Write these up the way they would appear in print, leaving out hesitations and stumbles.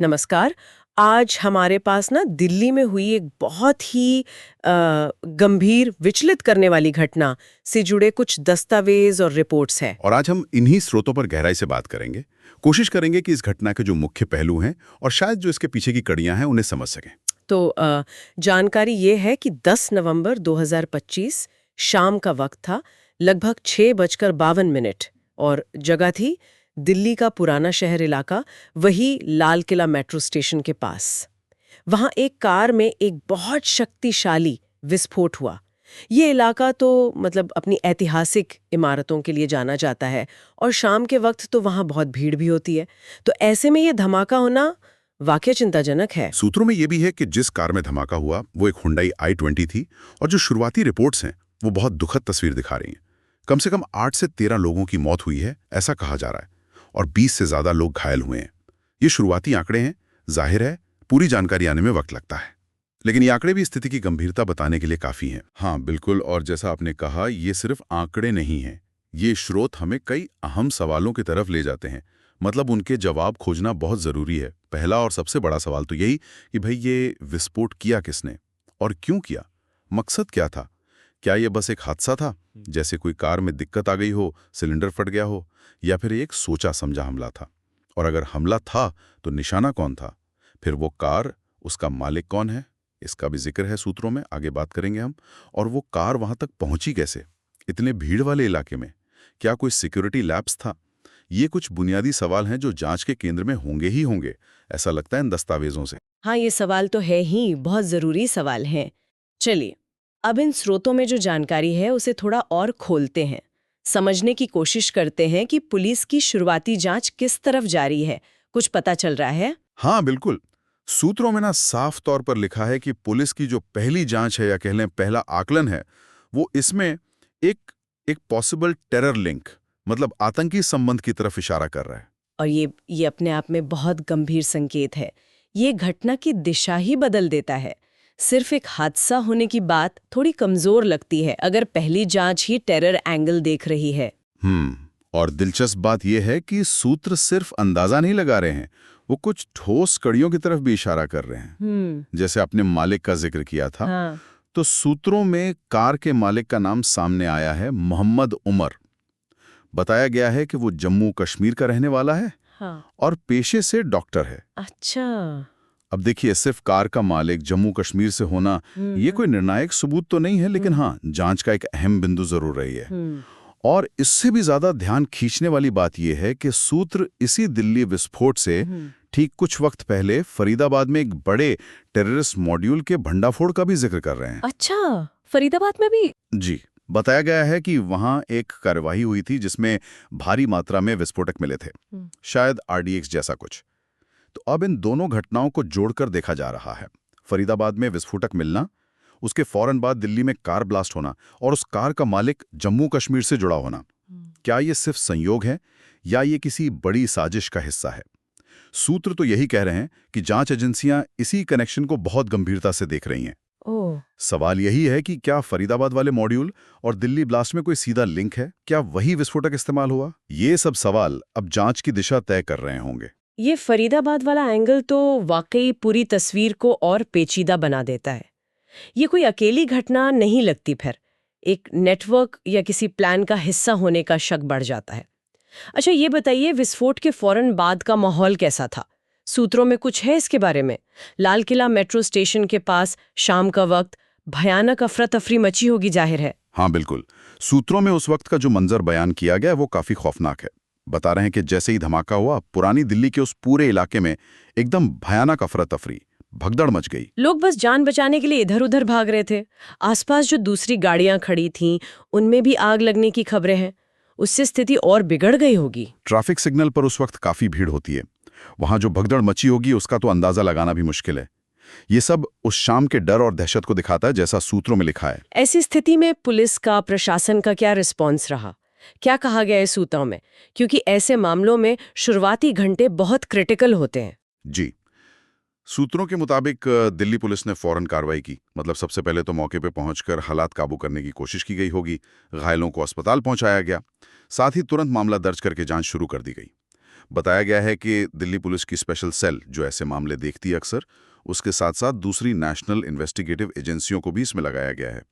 नमस्कार। आज हमारे पास ना दिल्ली में हुई एक बहुत ही गंभीर विचलित करने वाली घटना से जुड़े कुछ दस्तावेज और रिपोर्ट्स हैं। और आज हम इन्हीं स्रोतों पर गहराई से बात करेंगे। कोशिश करेंगे कि इस घटना के जो मुख्य पहलू हैं और शायद जो इसके पीछे की कड़ियां हैं उन्हें समझ सकें। तो जानकारी ये है कि 10 नवंबर 2025 शाम का वक्त था, लगभग 6:52 और जगह थी दिल्ली का पुराना शहर इलाका, वही लाल किला मेट्रो स्टेशन के पास। वहां एक कार में एक बहुत शक्तिशाली विस्फोट हुआ। ये इलाका तो मतलब अपनी ऐतिहासिक इमारतों के लिए जाना जाता है और शाम के वक्त तो वहां बहुत भीड़ भी होती है। तो ऐसे में ये धमाका होना वाकई चिंताजनक है। सूत्रों में यह भी है कि जिस कार में धमाका हुआ वो एक हुंडई i20 थी और जो शुरुआती रिपोर्ट्स हैं वो बहुत दुखद तस्वीर दिखा रही हैं। कम से कम 8 से 13 लोगों की मौत हुई है, ऐसा कहा जा रहा है, और 20 से ज्यादा लोग घायल हुए हैं। ये शुरुआती आंकड़े हैं, जाहिर है पूरी जानकारी आने में वक्त लगता है, लेकिन ये आंकड़े भी स्थिति की गंभीरता बताने के लिए काफी हैं। हाँ बिल्कुल, और जैसा आपने कहा ये सिर्फ आंकड़े नहीं हैं, ये स्रोत हमें कई अहम सवालों की तरफ ले जाते हैं। मतलब उनके जवाब खोजना बहुत जरूरी है। पहला और सबसे बड़ा सवाल तो यही कि भाई ये विस्फोट किया किसने और क्यों किया, मकसद क्या था? क्या ये बस एक हादसा था, जैसे कोई कार में दिक्कत आ गई हो, सिलेंडर फट गया हो, या फिर एक सोचा समझा हमला था? और अगर हमला था तो निशाना कौन था? फिर वो कार, उसका मालिक कौन है, इसका भी जिक्र है सूत्रों में, आगे बात करेंगे हम। और वो कार वहां तक पहुंची कैसे, इतने भीड़ वाले इलाके में? क्या कोई सिक्योरिटी लैप्स था? ये कुछ बुनियादी सवाल हैं जो जांच के केंद्र में होंगे ही होंगे, ऐसा लगता है इन दस्तावेजों से। हाँ, ये सवाल तो है ही, बहुत जरूरी सवाल है। चलिए, अब इन स्रोतों में जो जानकारी है उसे थोड़ा और खोलते हैं, समझने की कोशिश करते हैं कि पुलिस की शुरुआती जांच किस तरफ जारी है। कुछ पता चल रहा है? हाँ बिल्कुल, सूत्रों में ना साफ तौर पर लिखा है कि पुलिस की जो पहली जांच है, या कह लें पहला आकलन है, वो इसमें एक एक पॉसिबल टेरर लिंक, मतलब आतंकी संबंध की तरफ इशारा कर रहा है। और ये अपने आप में बहुत गंभीर संकेत है। ये घटना की दिशा ही बदल देता है। सिर्फ एक हादसा होने की बात थोड़ी कमजोर लगती है अगर पहली जांच ही टेरर एंगल देख रही है। और दिलचस्प बात यह है कि सूत्र सिर्फ अंदाजा नहीं लगा रहे हैं, वो कुछ ठोस कड़ियों की तरफ भी इशारा कर रहे हैं। जैसे आपने मालिक का जिक्र किया था, हाँ। तो सूत्रों में कार के मालिक का नाम सामने आया है, मोहम्मद उमर। बताया गया है कि वो जम्मू कश्मीर का रहने वाला है, हाँ। और पेशे से डॉक्टर है। अच्छा। अब देखिए, सिर्फ कार का मालिक जम्मू कश्मीर से होना ये कोई निर्णायक सबूत तो नहीं है, लेकिन हाँ, जांच का एक अहम बिंदु जरूर रही है। और इससे भी ज्यादा ध्यान खींचने वाली बात यह है कि सूत्र इसी दिल्ली विस्फोट से ठीक कुछ वक्त पहले फरीदाबाद में एक बड़े टेररिस्ट मॉड्यूल के भंडाफोड़ का भी जिक्र कर रहे हैं। अच्छा, फरीदाबाद में भी? जी, बताया गया है कि वहां एक कार्यवाही हुई थी जिसमें भारी मात्रा में विस्फोटक मिले थे, शायद RDX जैसा कुछ। तो अब इन दोनों घटनाओं को जोड़कर देखा जा रहा है। फरीदाबाद में विस्फोटक मिलना, उसके फौरन बाद दिल्ली में कार ब्लास्ट होना, और उस कार का मालिक जम्मू कश्मीर से जुड़ा होना। क्या ये सिर्फ संयोग है या ये किसी बड़ी साजिश का हिस्सा है? सूत्र तो यही कह रहे हैं कि जांच एजेंसियां इसी कनेक्शन को बहुत गंभीरता से देख रही हैं। सवाल यही है कि क्या फरीदाबाद वाले मॉड्यूल और दिल्ली ब्लास्ट में कोई सीधा लिंक है? क्या वही विस्फोटक इस्तेमाल हुआ? ये सब सवाल अब जांच की दिशा तय कर रहे होंगे। ये फरीदाबाद वाला एंगल तो वाकई पूरी तस्वीर को और पेचीदा बना देता है। ये कोई अकेली घटना नहीं लगती, फिर एक नेटवर्क या किसी प्लान का हिस्सा होने का शक बढ़ जाता है। अच्छा, ये बताइए, विस्फोट के फौरन बाद का माहौल कैसा था? सूत्रों में कुछ है इसके बारे में? लाल किला मेट्रो स्टेशन के पास शाम का वक्त भयानक अफरा तफरी मची होगी, जाहिर है। हाँ बिल्कुल, सूत्रों में उस वक्त का जो मंजर बयान किया गया वो काफी खौफनाक है। बता रहे हैं कि जैसे ही धमाका हुआ, पुरानी दिल्ली के उस पूरे इलाके में एकदम भयानक अफरा तफरी, भगदड़ मच गई। लोग बस जान बचाने के लिए इधर उधर भाग रहे थे। आसपास जो दूसरी गाड़ियां खड़ी थीं, उनमें भी आग लगने की खबरें हैं। उससे स्थिति और बिगड़ गई होगी। ट्रैफिक सिग्नल पर उस वक्त काफी भीड़ होती है। वहां जो भगदड़ मची होगी उसका तो अंदाजा लगाना भी मुश्किल है। ये सब उस शाम के डर और दहशत को दिखाता है, जैसा सूत्रों में लिखा है। ऐसी स्थिति में पुलिस का, प्रशासन का क्या रिस्पॉन्स रहा? क्या कहा गया है सूत्रों में? क्योंकि ऐसे मामलों में शुरुआती घंटे बहुत क्रिटिकल होते हैं। जी, सूत्रों के मुताबिक दिल्ली पुलिस ने फौरन कार्रवाई की। मतलब सबसे पहले तो मौके पर पहुंचकर हालात काबू करने की कोशिश की गई होगी, घायलों को अस्पताल पहुंचाया गया, साथ ही तुरंत मामला दर्ज करके जांच शुरू कर दी गई। बताया गया है कि दिल्ली पुलिस की स्पेशल सेल जो ऐसे मामले देखती है अक्सर, उसके साथ साथ दूसरी नेशनल इन्वेस्टिगेटिव एजेंसियों को भी इसमें लगाया गया है।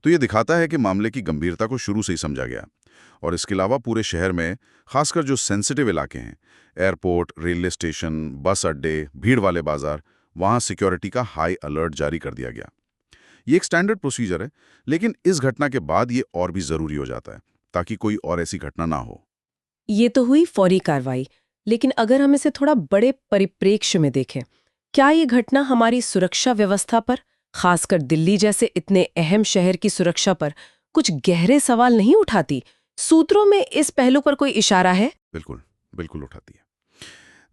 तो ये दिखाता है कि मामले की गंभीरता को शुरू से ही समझा गया। और इसके अलावा पूरे शहर में खासकर जो सेंसिटिव इलाके हैं, एयरपोर्ट, रेलवे स्टेशन, बस अड्डे, भीड़ वाले बाजार, वहाँ सिक्योरिटी का हाई अलर्ट जारी कर दिया गया। ये एक स्टैंडर्ड प्रोसीजर है, लेकिन इस घटना के बाद ये और भी ज़रूरी हो जाता है ताकि कोई और ऐसी घटना ना हो। ये तो हुई फौरी कार्रवाई, लेकिन अगर हम इसे थोड़ा बड़े परिप्रेक्ष्य में देखें, क्या ये घटना हमारी सुरक्षा व्यवस्था पर, खासकर दिल्ली जैसे इतने अहम शहर की सुरक्षा पर, कुछ गहरे सवाल नहीं उठाती? सूत्रों में इस पहलू पर कोई इशारा है? बिल्कुल, बिल्कुल उठाती है।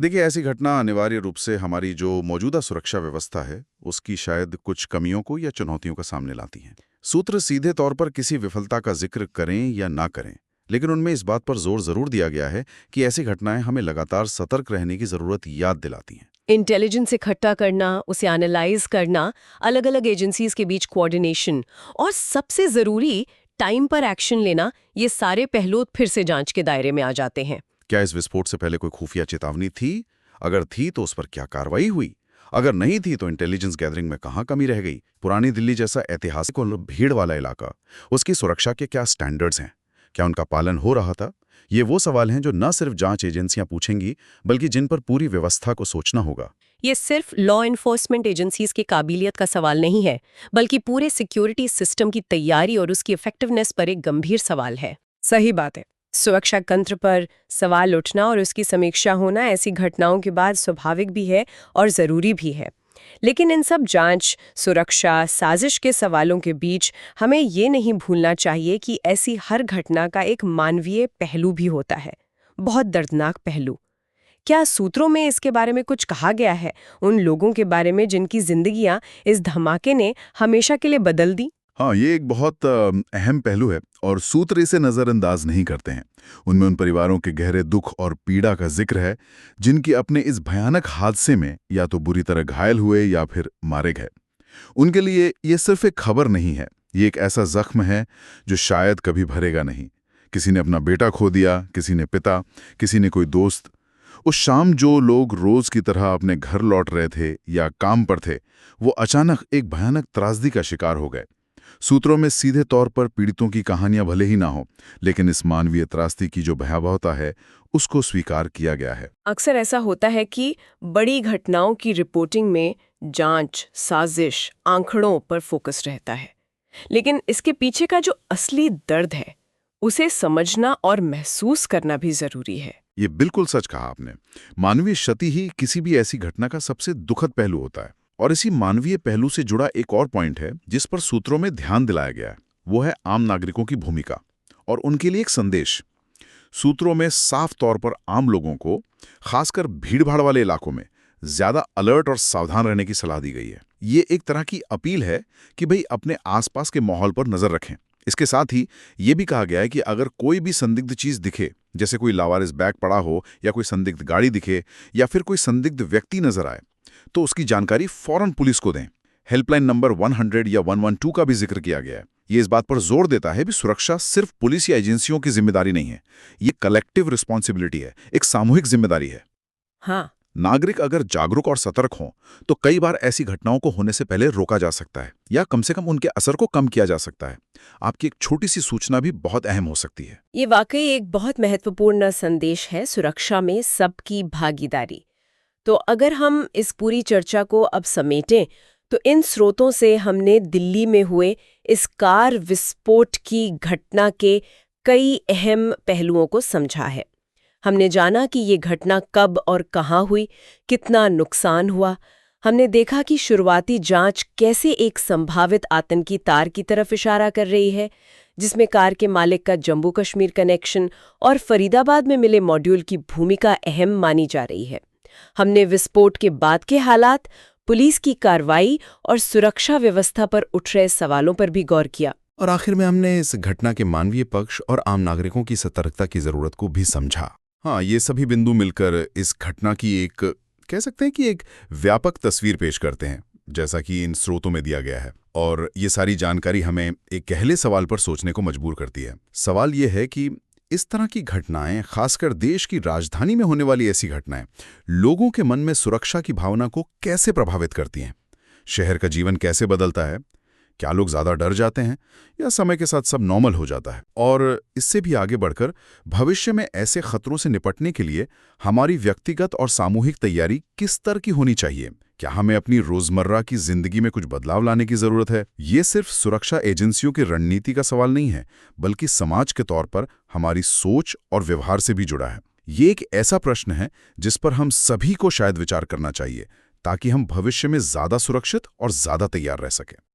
देखिए, ऐसी घटना अनिवार्य रूप से हमारी जो मौजूदा सुरक्षा व्यवस्था है, उसकी शायद कुछ कमियों को या चुनौतियों का सामने लाती हैं। सूत्र सीधे तौर पर किसी विफलता का जिक्र करें या ना करें, लेकिन उनमें इस बात पर जोर जरूर दिया गया है कि ऐसी घटनाएं हमें लगातार सतर्क रहने की जरूरत याद दिलाती हैं। इंटेलिजेंस इकट्ठा करना, उसे एनालाइज करना, अलग-अलग एजेंसीज के बीच कोऑर्डिनेशन और सबसे जरूरी टाइम पर एक्शन लेना, ये सारे पहलू फिर से जांच के दायरे में आ जाते हैं। क्या इस विस्फोट से पहले कोई खुफिया चेतावनी थी? अगर थी तो उस पर क्या कार्रवाई हुई? अगर नहीं थी तो इंटेलिजेंस गैदरिंग में कहाँ कमी रह गई? पुरानी दिल्ली जैसा ऐतिहासिक और भीड़ वाला इलाका, उसकी सुरक्षा के क्या स्टैंडर्ड्स हैं? क्या उनका पालन हो रहा था? ये वो सवाल हैं जो न सिर्फ जांच एजेंसियां पूछेंगी, बल्कि जिन पर पूरी व्यवस्था को सोचना होगा। ये सिर्फ लॉ एनफोर्समेंट एजेंसीज की काबिलियत का सवाल नहीं है, बल्कि पूरे सिक्योरिटी सिस्टम की तैयारी और उसकी इफेक्टिवनेस पर एक गंभीर सवाल है। सही बात है। सुरक्षा तंत्र पर सवाल उठना और उसकी समीक्षा होना ऐसी घटनाओं के बाद स्वाभाविक भी है और ज़रूरी भी है। लेकिन इन सब जांच, सुरक्षा, साजिश के सवालों के बीच हमें ये नहीं भूलना चाहिए कि ऐसी हर घटना का एक मानवीय पहलू भी होता है, बहुत दर्दनाक पहलू। क्या सूत्रों में इसके बारे में कुछ कहा गया है, उन लोगों के बारे में जिनकी जिंदगियां इस धमाके ने हमेशा के लिए बदल दी? हाँ, ये एक बहुत अहम पहलू है और सूत्र इसे नज़रअंदाज नहीं करते हैं। उनमें उन परिवारों के गहरे दुख और पीड़ा का जिक्र है, जिनकी अपने इस भयानक हादसे में या तो बुरी तरह घायल हुए या फिर मारे गए। उनके लिए ये सिर्फ एक खबर नहीं है, ये एक ऐसा जख्म है जो शायद कभी भरेगा नहीं। किसी ने अपना बेटा खो दिया, किसी ने पिता, किसी ने कोई दोस्त। उस शाम जो लोग रोज की तरह अपने घर लौट रहे थे या काम पर थे, वो अचानक एक भयानक त्रासदी का शिकार हो गए। सूत्रों में सीधे तौर पर पीड़ितों की कहानियां भले ही ना हो, लेकिन इस मानवीय त्रासदी की जो भयावहता है, उसको स्वीकार किया गया है। अक्सर ऐसा होता है कि बड़ी घटनाओं की रिपोर्टिंग में जांच, साजिश, आंकड़ों पर फोकस रहता है, लेकिन इसके पीछे का जो असली दर्द है, उसे समझना और महसूस करना भी जरूरी है। ये बिल्कुल सच कहा आपने। मानवीय क्षति ही किसी भी ऐसी घटना का सबसे दुखद पहलू होता है। और इसी मानवीय पहलू से जुड़ा एक और पॉइंट है जिस पर सूत्रों में ध्यान दिलाया गया है, वो है आम नागरिकों की भूमिका और उनके लिए एक संदेश। सूत्रों में साफ तौर पर आम लोगों को, खासकर भीड़भाड़ वाले इलाकों में, ज्यादा अलर्ट और सावधान रहने की सलाह दी गई है। ये एक तरह की अपील है कि भाई अपने आसपास के माहौल पर नजर रखें। इसके साथ ही ये भी कहा गया है कि अगर कोई भी संदिग्ध चीज दिखे, जैसे कोई लावारिस बैग पड़ा हो या कोई संदिग्ध गाड़ी दिखे या फिर कोई संदिग्ध व्यक्ति नजर आए, तो उसकी जानकारी फौरन पुलिस को दें। हेल्पलाइन नंबर 100 या 112 का भी जिक्र किया गया है। ये इस बात पर जोर देता है कि सुरक्षा सिर्फ पुलिस या एजेंसियों की जिम्मेदारी नहीं है, ये कलेक्टिव रिस्पॉन्सिबिलिटी है, एक सामूहिक जिम्मेदारी है। हाँ, नागरिक अगर जागरूक और सतर्क हों, तो कई बार ऐसी घटनाओं को होने से पहले रोका जा सकता है या कम से कम उनके असर को कम किया जा सकता है। आपकी एक छोटी सी सूचना भी बहुत अहम हो सकती है। ये वाकई एक बहुत महत्वपूर्ण संदेश है, सुरक्षा में सबकी भागीदारी। तो अगर हम इस पूरी चर्चा को अब समेटें, तो इन स्रोतों से हमने दिल्ली में हुए इस कार विस्फोट की घटना के कई अहम पहलुओं को समझा है। हमने जाना कि ये घटना कब और कहाँ हुई, कितना नुकसान हुआ। हमने देखा कि शुरुआती जांच कैसे एक संभावित आतंकी तार की तरफ इशारा कर रही है, जिसमें कार के मालिक का जम्मू कश्मीर कनेक्शन और फरीदाबाद में मिले मॉड्यूल की भूमिका अहम मानी जा रही है। हमने विस्फोट के बाद के हालात, पुलिस की कार्रवाई और सुरक्षा व्यवस्था पर उठ रहे सवालों पर भी गौर किया। और आखिर में हमने इस घटना के मानवीय पक्ष और आम नागरिकों की सतर्कता की जरूरत को भी समझा। हाँ, ये सभी बिंदु मिलकर इस घटना की एक, कह सकते हैं कि एक व्यापक तस्वीर पेश करते हैं, जैसा कि इन स्रोतों में दिया गया है। और ये सारी जानकारी हमें एक गहरे सवाल पर सोचने को मजबूर करती है। सवाल ये है कि इस तरह की घटनाएं, खासकर देश की राजधानी में होने वाली ऐसी घटनाएं, लोगों के मन में सुरक्षा की भावना को कैसे प्रभावित करती हैं? शहर का जीवन कैसे बदलता है? क्या लोग ज्यादा डर जाते हैं या समय के साथ सब नॉर्मल हो जाता है? और इससे भी आगे बढ़कर भविष्य में ऐसे खतरों से निपटने के लिए हमारी व्यक्तिगत और सामूहिक तैयारी किस तरह की होनी चाहिए? क्या हमें अपनी रोजमर्रा की जिंदगी में कुछ बदलाव लाने की जरूरत है? ये सिर्फ सुरक्षा एजेंसियों की रणनीति का सवाल नहीं है, बल्कि समाज के तौर पर हमारी सोच और व्यवहार से भी जुड़ा है। ये एक ऐसा प्रश्न है जिस पर हम सभी को शायद विचार करना चाहिए, ताकि हम भविष्य में ज्यादा सुरक्षित और ज्यादा तैयार रह सकें।